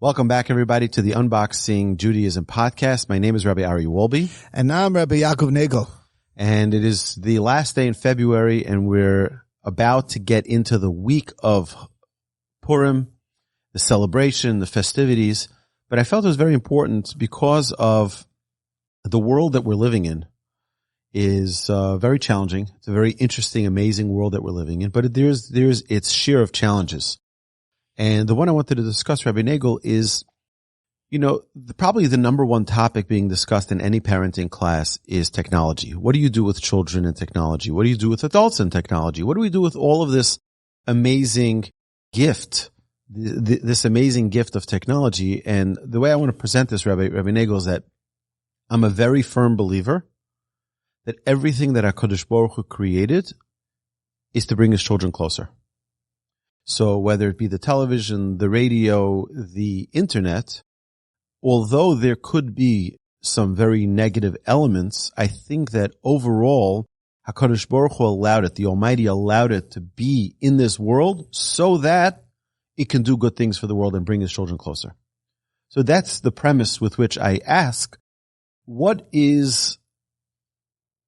Welcome back, everybody, to the Unboxing Judaism podcast. My name is Rabbi Ari Wolbe. And I'm Rabbi Yaakov Nagel. And it is the last day in February, and we're about to get into the week of Purim, the celebration, the festivities. But I felt it was very important because of the world that we're living in is very challenging. It's a very interesting, amazing world that we're living in, but there's its share of challenges. And the one I wanted to discuss, Rabbi Nagel, is, probably the number one topic being discussed in any parenting class is technology. What do you do with children and technology? What do you do with adults and technology? What do we do with all of this amazing gift, this amazing gift of technology? And the way I want to present this, Rabbi Nagel, is that I'm a very firm believer that everything that HaKadosh Baruch Hu created is to bring his children closer. So whether it be the television, the radio, the internet, although there could be some very negative elements, I think that overall, HaKadosh Baruch Hu allowed it, the Almighty allowed it to be in this world so that it can do good things for the world and bring his children closer. So that's the premise with which I ask, what is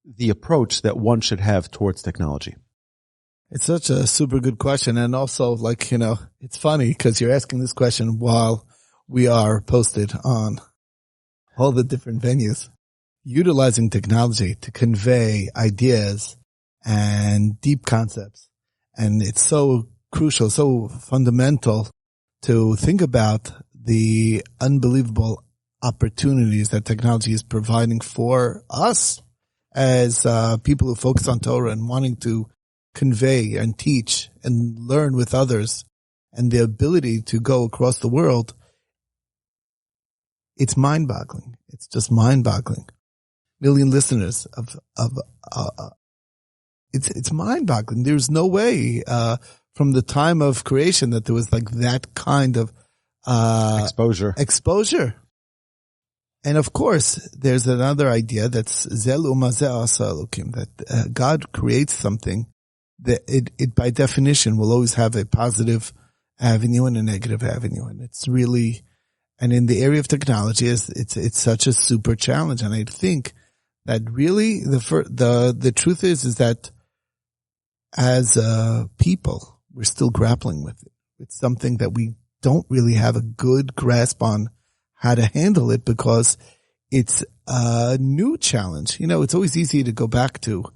the approach that one should have towards technology? It's such a super good question. And also, it's funny because you're asking this question while we are posted on all the different venues, utilizing technology to convey ideas and deep concepts. And it's so crucial, so fundamental to think about the unbelievable opportunities that technology is providing for us as people who focus on Torah and wanting to convey and teach and learn with others, and the ability to go across the world. It's mind-boggling. It's just mind-boggling. Million listeners it's mind-boggling. There's no way from the time of creation that there was like that kind of exposure. And of course, there's another idea that's Zel Umazeh Asa Elokim, that God creates something that it by definition will always have a positive avenue and a negative avenue. And it's really, and in the area of technology, it's such a super challenge. And I think that really the truth is that as people, we're still grappling with it. It's something that we don't really have a good grasp on how to handle it because it's a new challenge. It's always easy to go back to,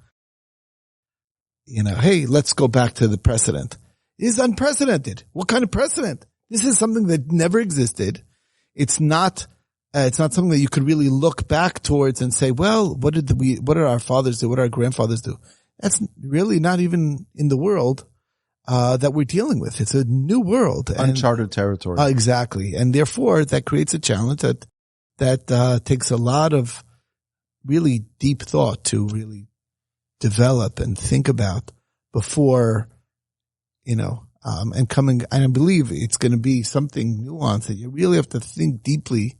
hey, let's go back to the precedent. It is unprecedented. What kind of precedent? This is something that never existed. It's not something that you could really look back towards and say, well, what did our fathers do? What did our grandfathers do? That's really not even in the world, that we're dealing with. It's a new world. Uncharted territory. Exactly. And therefore that creates a challenge that takes a lot of really deep thought to really develop and think about before, and I believe it's going to be something nuanced that you really have to think deeply.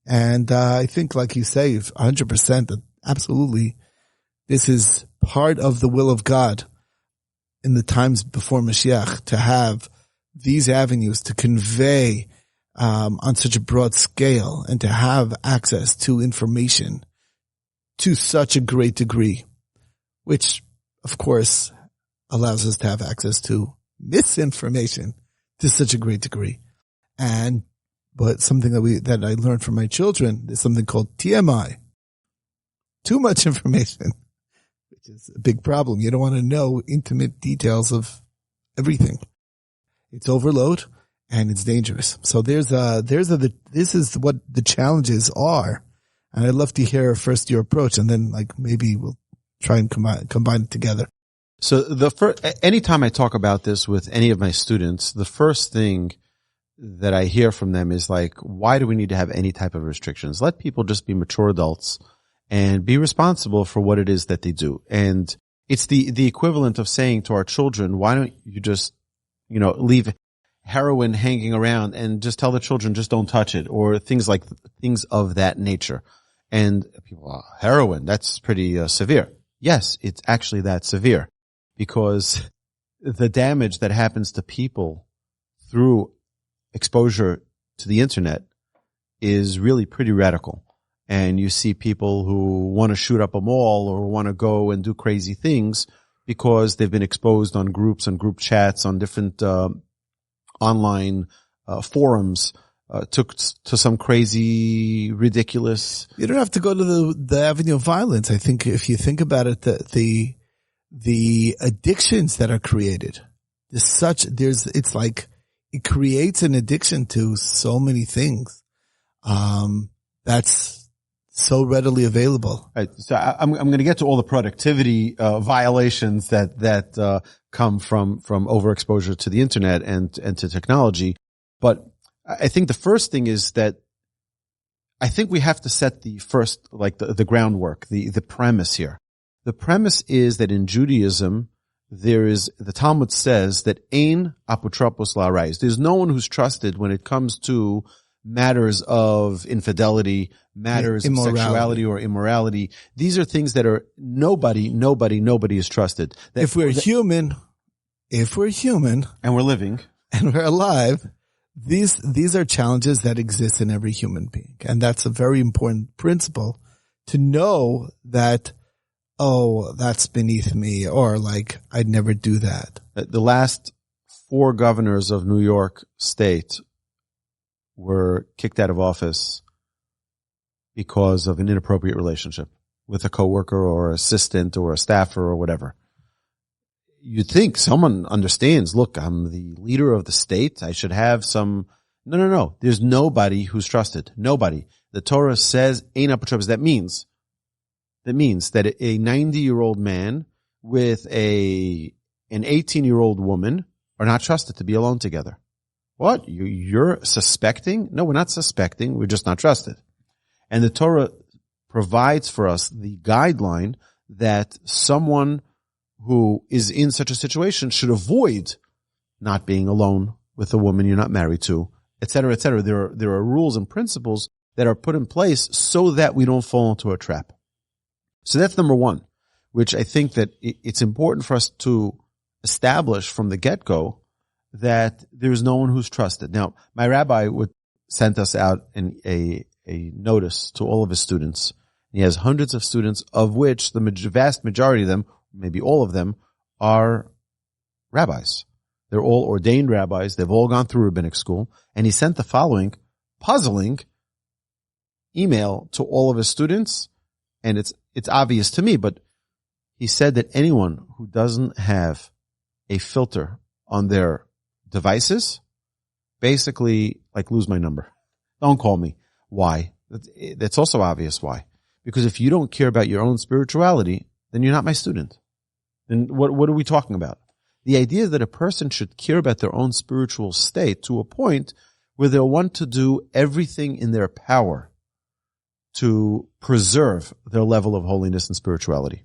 And, I think, like you say, 100%, that absolutely this is part of the will of God in the times before Mashiach to have these avenues to convey, on such a broad scale and to have access to information to such a great degree, which, of course, allows us to have access to misinformation to such a great degree. But something that I learned from my children is something called TMI. Too much information, which is a big problem. You don't want to know intimate details of everything. It's overload and it's dangerous. So this is what the challenges are. And I'd love to hear first your approach, and then maybe we'll try and combine it together. So anytime I talk about this with any of my students, the first thing that I hear from them is why do we need to have any type of restrictions? Let people just be mature adults and be responsible for what it is that they do. And it's the equivalent of saying to our children, why don't you just, leave heroin hanging around and just tell the children just don't touch it, or things of that nature. And people, heroin, that's pretty severe. Yes, it's actually that severe, because the damage that happens to people through exposure to the internet is really pretty radical. And you see people who want to shoot up a mall or want to go and do crazy things because they've been exposed on groups and group chats on different online forums, took to some crazy, ridiculous. You don't have to go to the avenue of violence. I think if you think about it, the addictions that are created, it's like it creates an addiction to so many things. That's so readily available. Right. So I'm going to get to all the productivity violations that come from overexposure to the internet and to technology. But I think the first thing is that I think we have to set the first, like the groundwork, the premise here. The premise is that in Judaism, the Talmud says that ein apotropos la'arayis. There's no one who's trusted when it comes to matters of infidelity, matters of sexuality or immorality. These are things that are nobody is trusted. If we're human and we're living and we're alive, these are challenges that exist in every human being. And that's a very important principle to know that, oh, that's beneath me, or like, I'd never do that. The last 4 governors of New York State were kicked out of office because of an inappropriate relationship with a coworker or assistant or a staffer or whatever. You'd think someone understands, look, I'm the leader of the state. I should have some. No. There's nobody who's trusted. Nobody. The Torah says, ein apotropos. That means that a 90-year-old man with an 18-year-old woman are not trusted to be alone together. What? You're suspecting? No, we're not suspecting. We're just not trusted. And the Torah provides for us the guideline that someone who is in such a situation should avoid not being alone with a woman you're not married to, et cetera, et cetera. There are rules and principles that are put in place so that we don't fall into a trap. So that's number one, which I think that it's important for us to establish from the get-go that there's no one who's trusted. Now, my rabbi sent us out a notice to all of his students. He has hundreds of students, of which the vast majority of them, maybe all of them, are rabbis. They're all ordained rabbis. They've all gone through rabbinic school. And he sent the following puzzling email to all of his students. And it's obvious to me, but he said that anyone who doesn't have a filter on their devices, basically, like, lose my number. Don't call me. Why? That's also obvious why. Because if you don't care about your own spirituality, then you're not my student. Then what are we talking about? The idea that a person should care about their own spiritual state to a point where they'll want to do everything in their power to preserve their level of holiness and spirituality.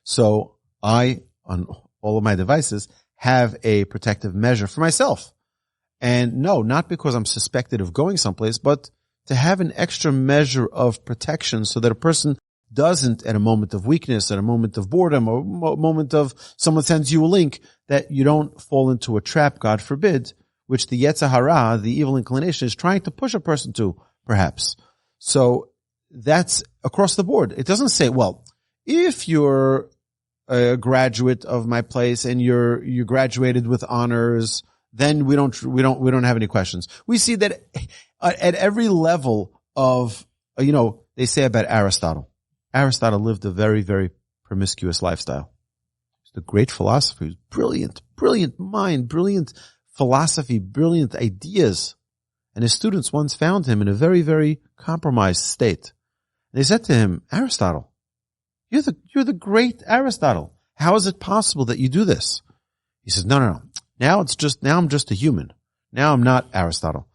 So I, on all of my devices, have a protective measure for myself. And no, not because I'm suspected of going someplace, but to have an extra measure of protection so that a person doesn't, at a moment of weakness, at a moment of boredom, or a moment of someone sends you a link, that you don't fall into a trap, God forbid, which the Yetzer Hara, the evil inclination, is trying to push a person to, perhaps. So that's across the board. It doesn't say, well, if you're a graduate of my place and you graduated with honors, then we don't have any questions. We see that at every level of, they say about Aristotle. Aristotle lived a very, very promiscuous lifestyle. He's a great philosopher. He's brilliant mind, brilliant philosophy, brilliant ideas. And his students once found him in a very, very compromised state. They said to him, Aristotle, you're the great Aristotle. How is it possible that you do this? He says, no. Now I'm just a human. Now I'm not Aristotle.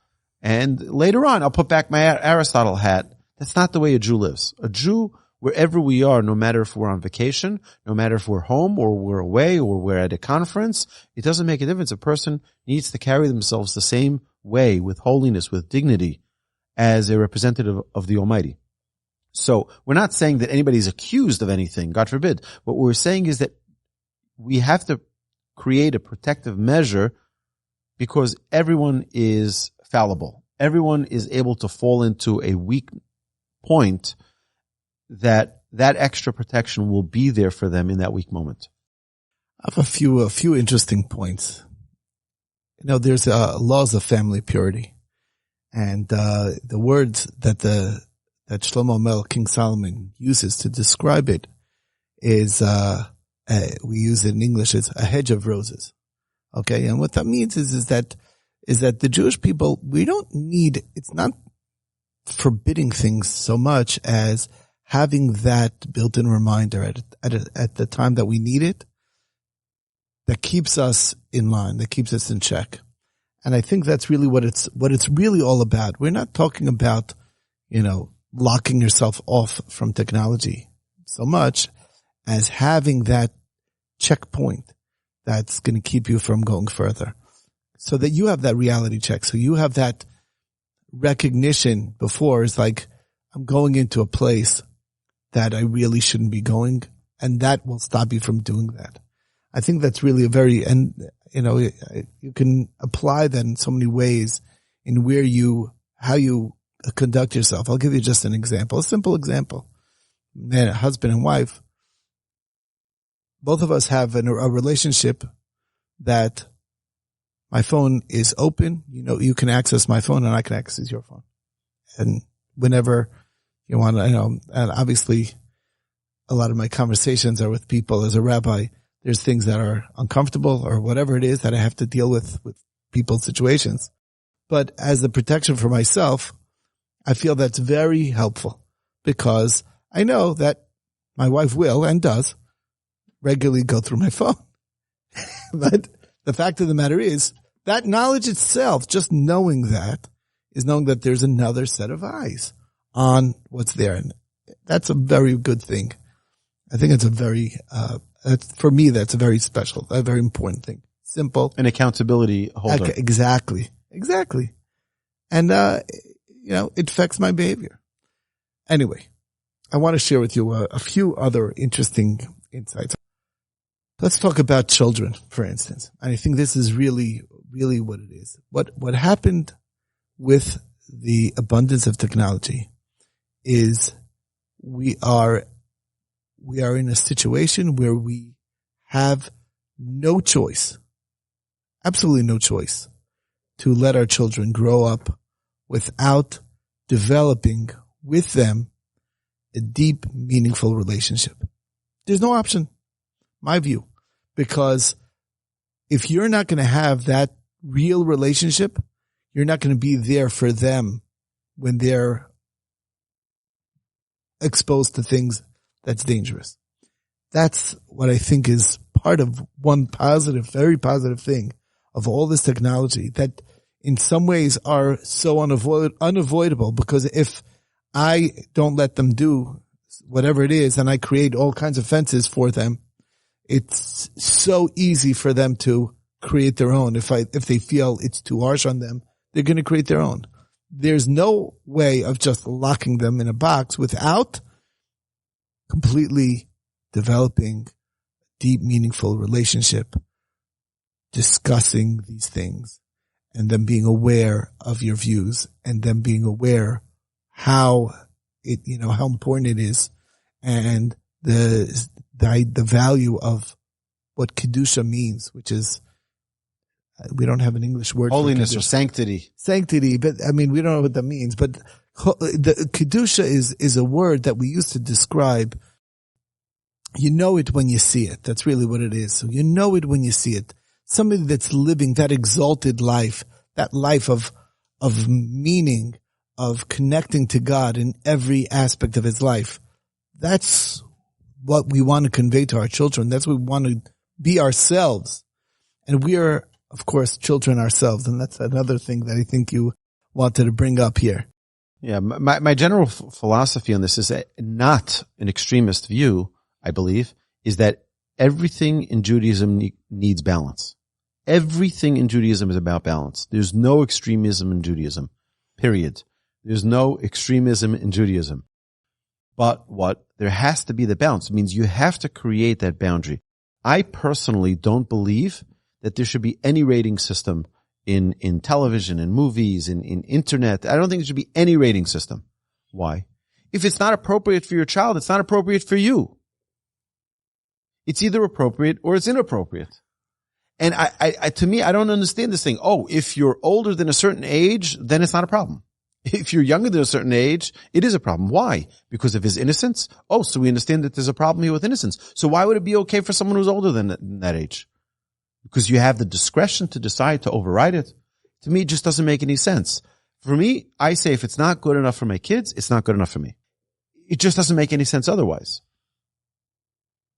And later on, I'll put back my Aristotle hat. That's not the way a Jew lives. A Jew, wherever we are, no matter if we're on vacation, no matter if we're home or we're away or we're at a conference, it doesn't make a difference. A person needs to carry themselves the same way, with holiness, with dignity, as a representative of the Almighty. So we're not saying that anybody's accused of anything, God forbid. What we're saying is that we have to create a protective measure because everyone is fallible. Everyone is able to fall into a weak point that extra protection will be there for them in that weak moment. I have a few interesting points. There's laws of family purity, and the words that Shlomo Melech, King Solomon, uses to describe it is we use it in English as a hedge of roses. Okay, and what that means is that the Jewish people, we don't need. It's not forbidding things so much as having that built-in reminder at the time that we need it, that keeps us in line, that keeps us in check. And I think that's really what it's really all about. We're not talking about, locking yourself off from technology so much as having that checkpoint that's going to keep you from going further, so that you have that reality check. So you have that recognition before. It's like, I'm going into a place that I really shouldn't be going, and that will stop you from doing that. I think that's really you can apply that in so many ways in how you conduct yourself. I'll give you just an example, a simple example. Man, husband and wife, both of us have a relationship that my phone is open. You can access my phone and I can access your phone. And whenever you want to, and obviously a lot of my conversations are with people as a rabbi. There's things that are uncomfortable or whatever it is that I have to deal with people's situations. But as a protection for myself, I feel that's very helpful, because I know that my wife will and does regularly go through my phone. But the fact of the matter is that knowledge itself, just knowing that, is knowing that there's another set of eyes on what's there. And that's a very good thing. I think it's a very, for me, that's a very special, a very important thing. Simple. An accountability holder. Exactly. And, it affects my behavior. Anyway, I want to share with you a few other interesting insights. Let's talk about children, for instance. And I think this is really, really what it is. What happened with the abundance of technology is we are in a situation where we have no choice, absolutely no choice, to let our children grow up without developing with them a deep, meaningful relationship. There's no option, my view, because if you're not going to have that real relationship, you're not going to be there for them when they're exposed to things that's dangerous. That's what I think is part of one positive, very positive thing of all this technology that in some ways are so unavoidable, because if I don't let them do whatever it is and I create all kinds of fences for them, it's so easy for them to create their own. If they feel it's too harsh on them, they're going to create their own. There's no way of just locking them in a box without completely developing deep, meaningful relationship, discussing these things, and then being aware of your views, and then being aware how important it is, and the value of what Kedusha means, which is, we don't have an English word. Holiness or sanctity. Sanctity, but we don't know what that means. But the Kedusha is a word that we use to describe. You know it when you see it. That's really what it is. So you know it when you see it. Somebody that's living that exalted life, that life of meaning, of connecting to God in every aspect of his life. That's what we want to convey to our children. That's what we want to be ourselves. And we are, of course, children ourselves. And that's another thing that I think you wanted to bring up here. Yeah. My general philosophy on this is not an extremist view, I believe, is that everything in Judaism needs balance. Everything in Judaism is about balance. There's no extremism in Judaism, period. There's no extremism in Judaism. But there has to be the balance. It means you have to create that boundary. I personally don't believe that there should be any rating system in television, in movies, in internet. I don't think there should be any rating system. Why? If it's not appropriate for your child, it's not appropriate for you. It's either appropriate or it's inappropriate. And to me, I don't understand this thing. Oh, if you're older than a certain age, then it's not a problem. If you're younger than a certain age, it is a problem. Why? Because of his innocence? Oh, so we understand that there's a problem here with innocence. So why would it be okay for someone who's older than that age? Because you have the discretion to decide to override it. To me, it just doesn't make any sense. For me, I say if it's not good enough for my kids, it's not good enough for me. It just doesn't make any sense otherwise.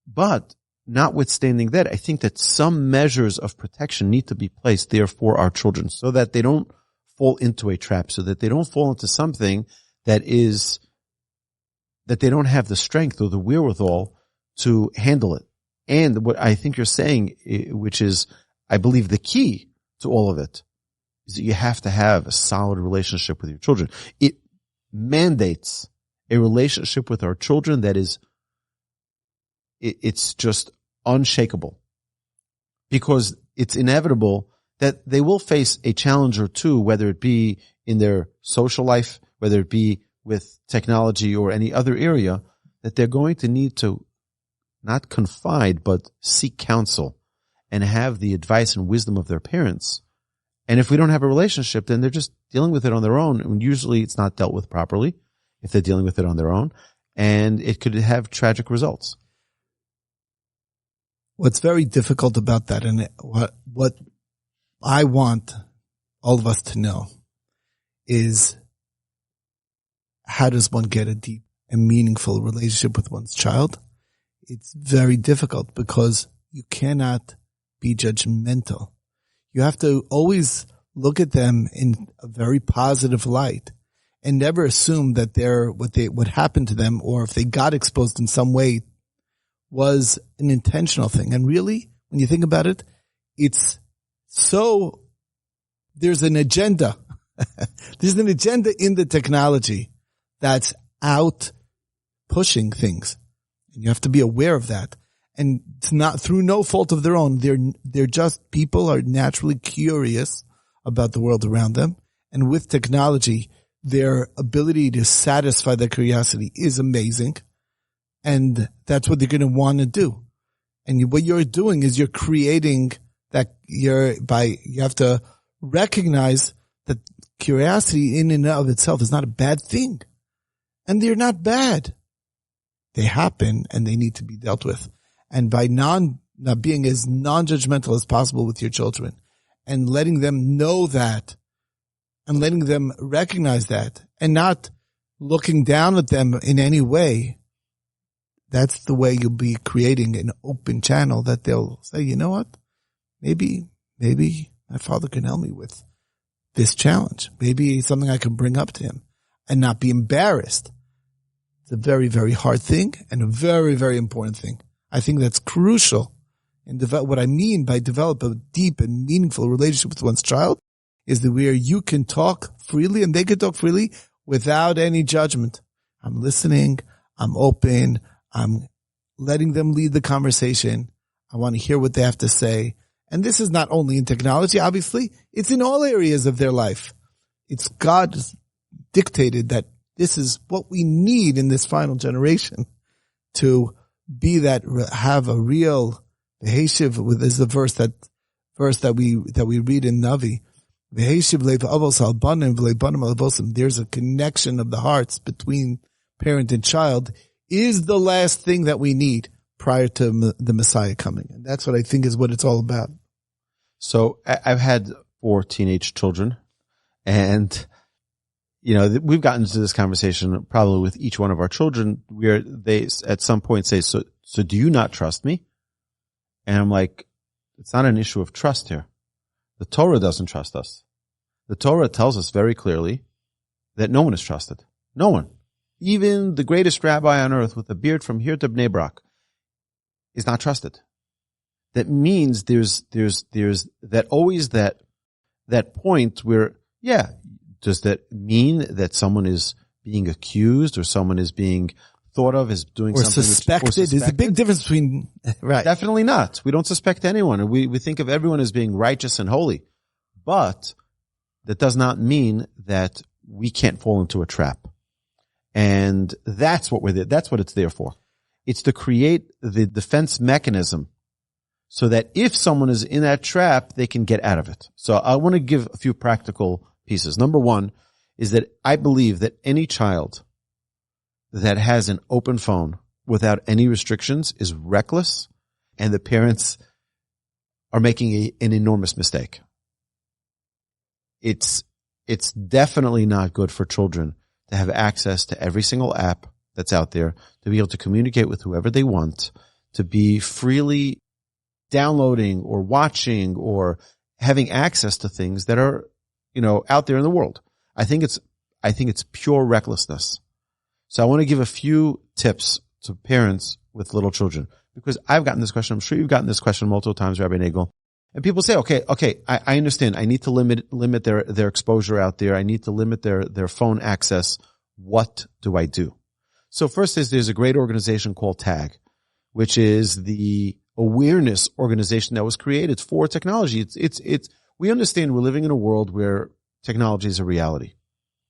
But notwithstanding that, I think that some measures of protection need to be placed there for our children so that they don't fall into a trap, so that they don't fall into something that they don't have the strength or the wherewithal to handle it. And what I think you're saying, which is, I believe the key to all of it, is that you have to have a solid relationship with your children. It mandates a relationship with our children that is, it's just unshakable, because it's inevitable that they will face a challenge or two, whether it be in their social life, whether it be with technology or any other area, that they're going to need to not confide, but seek counsel and have the advice and wisdom of their parents. And if we don't have a relationship, then they're just dealing with it on their own. And usually it's not dealt with properly if they're dealing with it on their own. And it could have tragic results. What's very difficult about that, and what I want all of us to know, is how does one get a deep and meaningful relationship with one's child? It's very difficult because you cannot be judgmental. You have to always look at them in a very positive light and never assume that what happened to them, or if they got exposed in some way, was an intentional thing. And really, when you think about it, there's an agenda. There's an agenda in the technology that's out pushing things. And you have to be aware of that. And it's not through no fault of their own. They're just, people are naturally curious about the world around them. And with technology, their ability to satisfy their curiosity is amazing. And that's what they're going to want to do. And what you're doing is you're creating that you have to recognize that curiosity in and of itself is not a bad thing. And they're not bad. They happen and they need to be dealt with. And by not being as non-judgmental as possible with your children and letting them know that and letting them recognize that and not looking down at them in any way, that's the way you'll be creating an open channel that they'll say, you know what? Maybe my father can help me with this challenge. Maybe it's something I can bring up to him and not be embarrassed. It's a very, very hard thing and a very, very important thing. I think that's crucial. And what I mean by develop a deep and meaningful relationship with one's child is that where you can talk freely and they can talk freely without any judgment. I'm listening. I'm open. I'm letting them lead the conversation. I want to hear what they have to say. And this is not only in technology, obviously. It's in all areas of their life. It's God dictated that this is what we need in this final generation to be that, have a real V'heshiv. This is the verse that we read in Navi. V'heshiv le'avos albanim v'le'banim alavosim. There's a connection of the hearts between parent and child is the last thing that we need prior to the Messiah coming. And that's what I think is what it's all about. So I've had 4 teenage children, and we've gotten into this conversation probably with each one of our children where they at some point say, so do you not trust me? And I'm like, it's not an issue of trust here. The Torah doesn't trust us. The Torah tells us very clearly that no one is trusted. No one. Even the greatest rabbi on earth with a beard from here to Bnei Brak is not trusted. That means there's that always that point where, does that mean that someone is being accused or someone is being thought of as doing or something suspected? There's a big difference between, right. Definitely not. We don't suspect anyone. We think of everyone as being righteous and holy. But that does not mean that we can't fall into a trap. And that's what that's what it's there for. It's to create the defense mechanism so that if someone is in that trap, they can get out of it. So I want to give a few practical pieces. Number one is that I believe that any child that has an open phone without any restrictions is reckless, and the parents are making an enormous mistake. It's definitely not good for children to have access to every single app that's out there, to be able to communicate with whoever they want, to be freely downloading or watching or having access to things that are, out there in the world. I think it's pure recklessness. So I want to give a few tips to parents with little children, because I've gotten this question. I'm sure you've gotten this question multiple times, Rabbi Nagel. And people say, okay, I understand. I need to limit their exposure out there. I need to limit their phone access. What do I do? So first there's a great organization called TAG, which is the awareness organization that was created for technology. We understand we're living in a world where technology is a reality.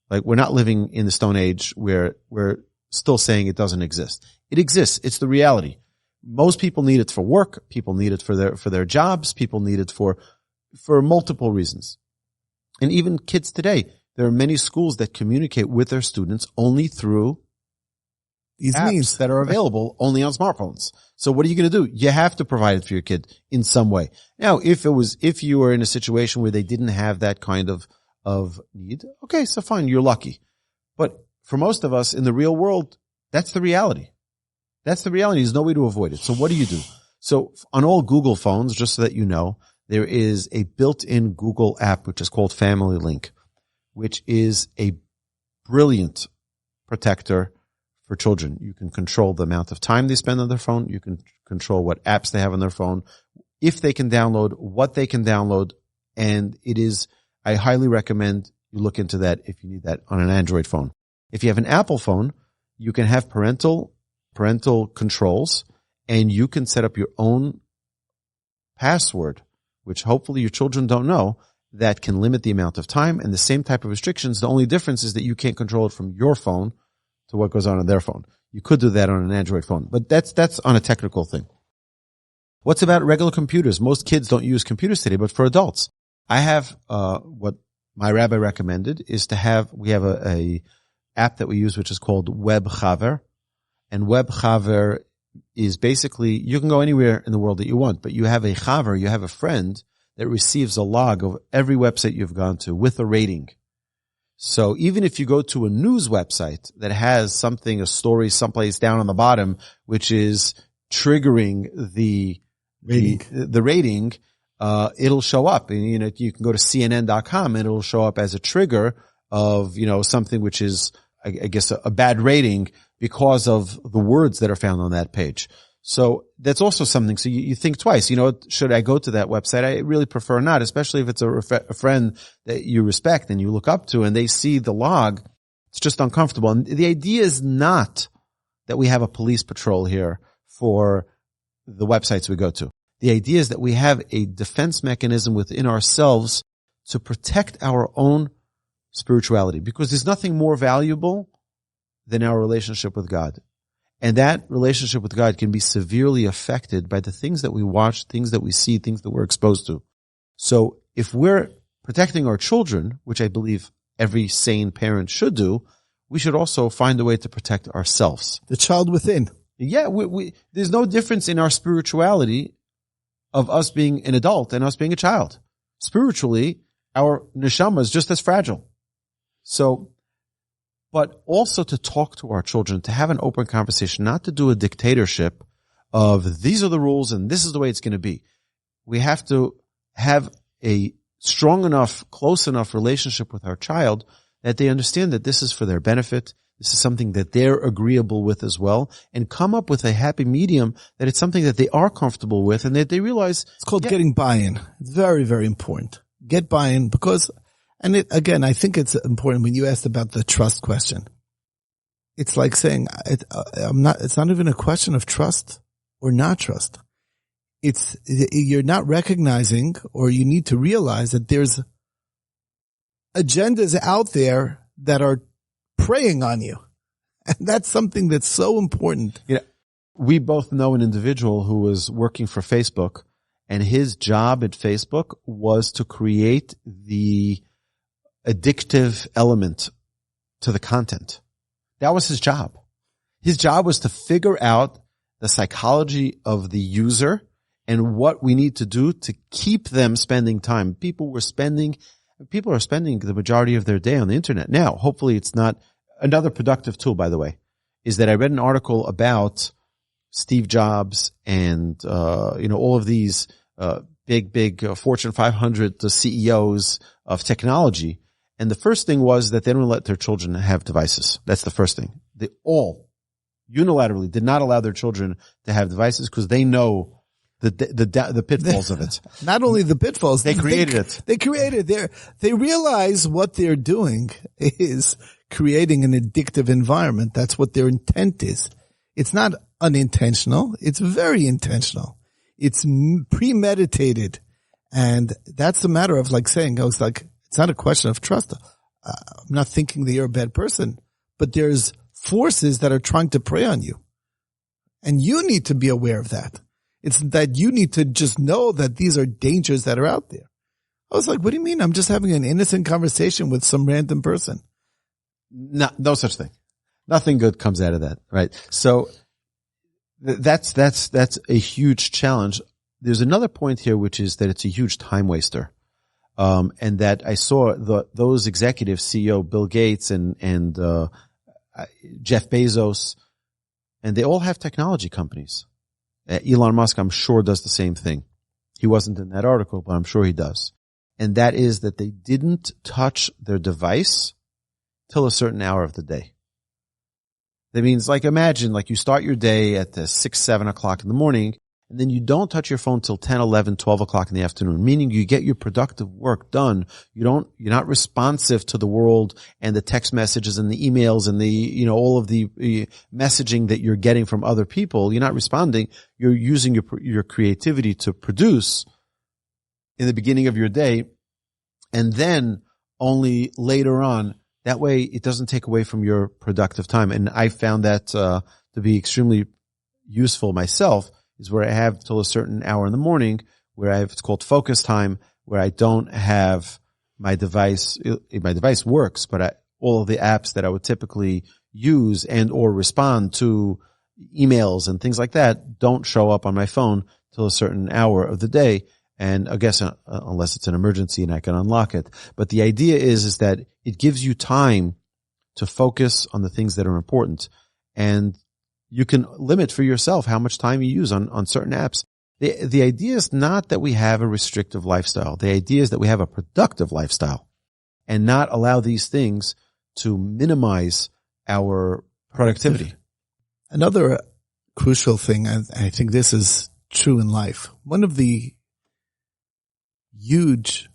Like, we're not living in the Stone Age where we're still saying it doesn't exist. It exists. It's the reality. Most people need it for work. People need it for their jobs. People need it for multiple reasons. And even kids today, there are many schools that communicate with their students only through these apps that are available only on smartphones. So what are you going to do? You have to provide it for your kid in some way. Now, if you were in a situation where they didn't have that kind of need, okay, so fine, you're lucky. But for most of us in the real world, that's the reality. That's the reality. There's no way to avoid it. So what do you do? So on all Google phones, just so that you know, there is a built-in Google app which is called Family Link, which is a brilliant protector for children. You can control the amount of time they spend on their phone. You can control what apps they have on their phone, if they can download, what they can download. And I highly recommend you look into that if you need that on an Android phone. If you have an Apple phone, you can have parental controls, and you can set up your own password, which hopefully your children don't know, that can limit the amount of time and the same type of restrictions. The only difference is that you can't control it from your phone to what goes on their phone. You could do that on an Android phone, but that's on a technical thing. What's about regular computers? Most kids don't use computers today, but for adults, I have what my rabbi recommended is we have a app that we use which is called Web Chaver, and Web Chaver is basically, you can go anywhere in the world that you want, but you have a Chaver, you have a friend that receives a log of every website you've gone to with a rating. So even if you go to a news website that has a story someplace down on the bottom, which is triggering the rating, it'll show up. And, you can go to CNN.com and it'll show up as a trigger of, something which is, I guess, a bad rating because of the words that are found on that page. So that's also something. So you think twice, should I go to that website? I really prefer not, especially if it's a friend that you respect and you look up to and they see the log. It's just uncomfortable. And the idea is not that we have a police patrol here for the websites we go to. The idea is that we have a defense mechanism within ourselves to protect our own spirituality, because there's nothing more valuable than our relationship with God. And that relationship with God can be severely affected by the things that we watch, things that we see, things that we're exposed to. So if we're protecting our children, which I believe every sane parent should do, we should also find a way to protect ourselves. The child within. Yeah, there's no difference in our spirituality of us being an adult and us being a child. Spiritually, our neshama is just as fragile. So, but also to talk to our children, to have an open conversation, not to do a dictatorship of these are the rules and this is the way it's going to be. We have to have a strong enough, close enough relationship with our child that they understand that this is for their benefit. This is something that they're agreeable with as well, and come up with a happy medium that it's something that they are comfortable with and that they realize. It's called getting buy-in. It's very, very important. Get buy-in because, again, I think it's important when you asked about the trust question. It's like saying, it's not even a question of trust or not trust. You're not recognizing, or you need to realize that there's agendas out there that are preying on you. And that's something that's so important. You know, we both know an individual who was working for Facebook, and his job at Facebook was to create the addictive element to the content. That was his job. His job was to figure out the psychology of the user and what we need to do to keep them spending time. People are spending the majority of their day on the internet. Now, hopefully it's not another productive tool, by the way, is that I read an article about Steve Jobs and, all of these, big Fortune 500 CEOs of technology. And the first thing was that they don't let their children have devices. That's the first thing. They all unilaterally did not allow their children to have devices because they know the pitfalls of it. Not only the pitfalls, they created it. They realize what they're doing is creating an addictive environment. That's what their intent is. It's not unintentional. It's very intentional. It's premeditated. And that's the matter of it's not a question of trust. I'm not thinking that you're a bad person, but there's forces that are trying to prey on you. And you need to be aware of that. It's that you need to just know that these are dangers that are out there. I was like, what do you mean? I'm just having an innocent conversation with some random person. No such thing. Nothing good comes out of that, right? So that's a huge challenge. There's another point here, which is that it's a huge time waster. And that I saw those executives, CEO Bill Gates and Jeff Bezos, and they all have technology companies. Elon Musk, I'm sure, does the same thing. He wasn't in that article, but I'm sure he does. And that is that they didn't touch their device till a certain hour of the day. That means, imagine, you start your day at 6, 7 o'clock in the morning, and then you don't touch your phone till 10, 11, 12 o'clock in the afternoon, meaning you get your productive work done. You're not responsive to the world and the text messages and the emails and the, all of the messaging that you're getting from other people. You're not responding. You're using your creativity to produce in the beginning of your day, and then only later on. That way it doesn't take away from your productive time. And I found that to be extremely useful myself, is where I have till a certain hour in the morning where it's called focus time, where I don't have my device. My device works, but all of the apps that I would typically use and or respond to emails and things like that don't show up on my phone till a certain hour of the day. And I guess unless it's an emergency and I can unlock it. But the idea is that it gives you time to focus on the things that are important. And you can limit for yourself how much time you use on certain apps. The idea is not that we have a restrictive lifestyle. The idea is that we have a productive lifestyle and not allow these things to minimize our productivity. Another crucial thing, I think this is true in life. One of the huge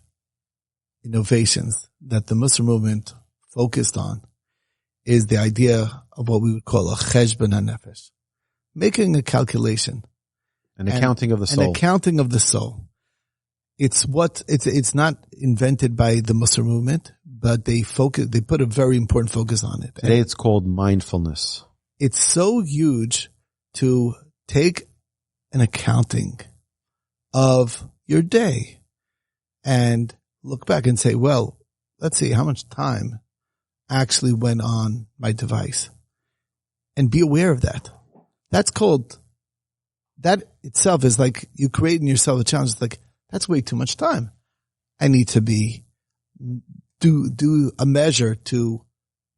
innovations that the Muslim movement focused on is the idea of what we would call a cheshbon hanefesh, making a calculation, an accounting of the soul. An accounting of the soul. It's not invented by the Muslim movement, but they put a very important focus on it. Today it's called mindfulness. It's so huge to take an accounting of your day and look back and say, well, let's see how much time actually went on my device, and be aware of that. That itself is like you creating yourself a challenge. It's like, that's way too much time. I need to do a measure to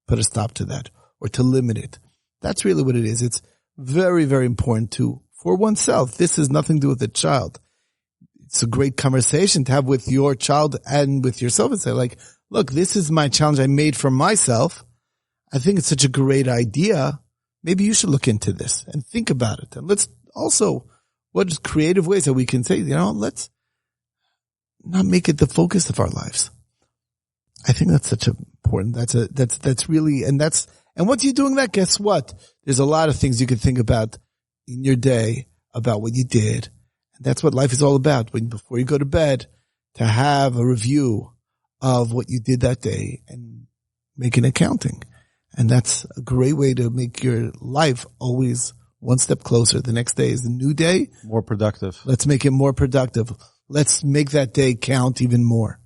put a stop to that or to limit it. That's really what it is. It's very, very important for oneself. This has nothing to do with the child. It's a great conversation to have with your child and with yourself and say, look, this is my challenge I made for myself. I think it's such a great idea. Maybe you should look into this and think about it. And let's also, what creative ways that we can say, let's not make it the focus of our lives. I think that's such an important, that's really, and once you're doing that, guess what? There's a lot of things you can think about in your day about what you did. And that's what life is all about. Before you go to bed, to have a review of what you did that day and make an accounting. And that's a great way to make your life always one step closer. The next day is a new day. More productive. Let's make it more productive. Let's make that day count even more.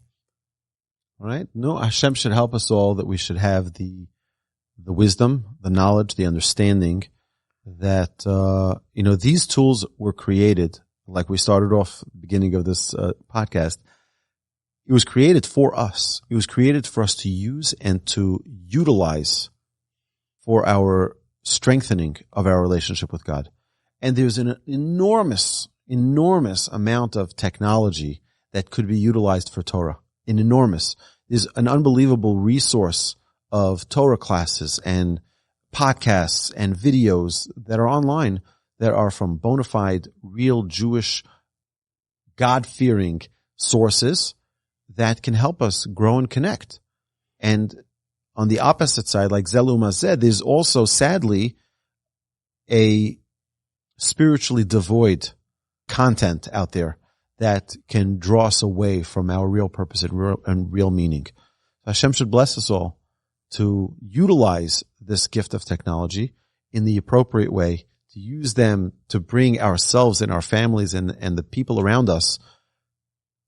All right. No, Hashem should help us all, that we should have the wisdom, the knowledge, the understanding that, these tools were created, like we started off at the beginning of this podcast. It was created for us. It was created for us to use and to utilize for our strengthening of our relationship with God. And there's an enormous amount of technology that could be utilized for Torah. There's an unbelievable resource of Torah classes and podcasts and videos that are online that are from bona fide, real Jewish, God-fearing sources that can help us grow and connect. And on the opposite side, like Zelu Mazed, there's also, sadly, a spiritually devoid content out there that can draw us away from our real purpose and real meaning. Hashem should bless us all to utilize this gift of technology in the appropriate way, to use them to bring ourselves and our families and the people around us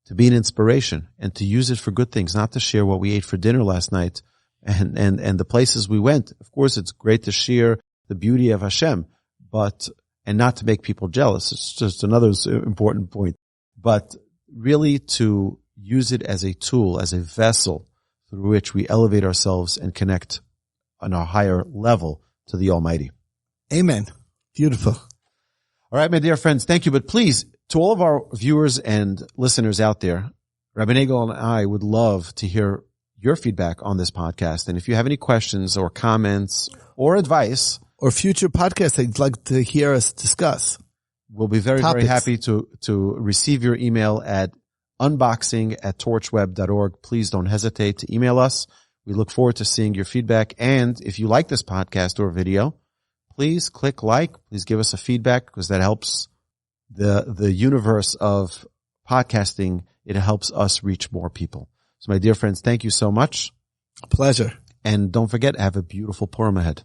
to be an inspiration, and to use it for good things, not to share what we ate for dinner last night and the places we went. Of course, it's great to share the beauty of Hashem, and not to make people jealous. It's just another important point. But really to use it as a tool, as a vessel through which we elevate ourselves and connect on a higher level to the Almighty. Amen. Beautiful. All right, my dear friends, thank you. But please, to all of our viewers and listeners out there, Rabbi Nagel and I would love to hear your feedback on this podcast. And if you have any questions or comments or advice, or future podcasts that you'd like to hear us discuss, we'll be very, very happy to receive your email at unboxing@torchweb.org. Please don't hesitate to email us. We look forward to seeing your feedback. And if you like this podcast or video, please click like. Please give us a feedback, because that helps the universe of podcasting. It helps us reach more people. So my dear friends, thank you so much. A pleasure. And don't forget, have a beautiful Purim ahead.